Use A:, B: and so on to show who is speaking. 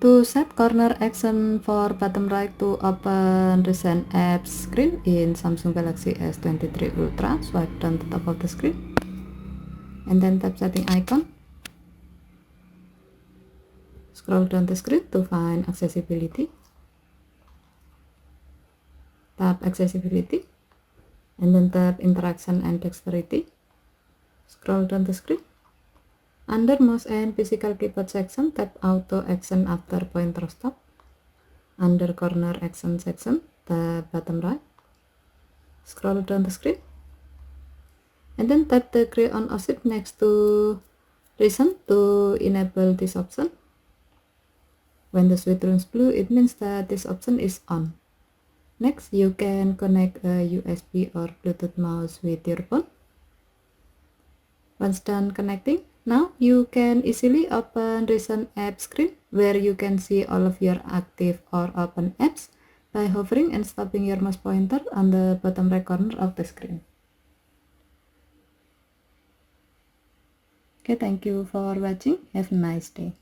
A: To set corner action for bottom right to open recent apps screen in Samsung Galaxy S23 Ultra, swipe down the top of the screen and then tap setting icon. Scroll down the screen to find accessibility. Tap accessibility and then tap interaction and dexterity. Scroll down the screen. Under mouse and physical keyboard section, tap auto action after pointer stop. Under corner action section, tap bottom right. Scroll down the screen and then tap the gray on option next to reason to enable this option. When the switch turns blue, it means that this option is on. Next, you can connect a USB or Bluetooth mouse with your phone. Once done connecting, now you can easily open recent app screen where you can see all of your active or open apps by hovering and stopping your mouse pointer on the bottom right corner of the screen. Okay, thank you for watching. Have a nice day.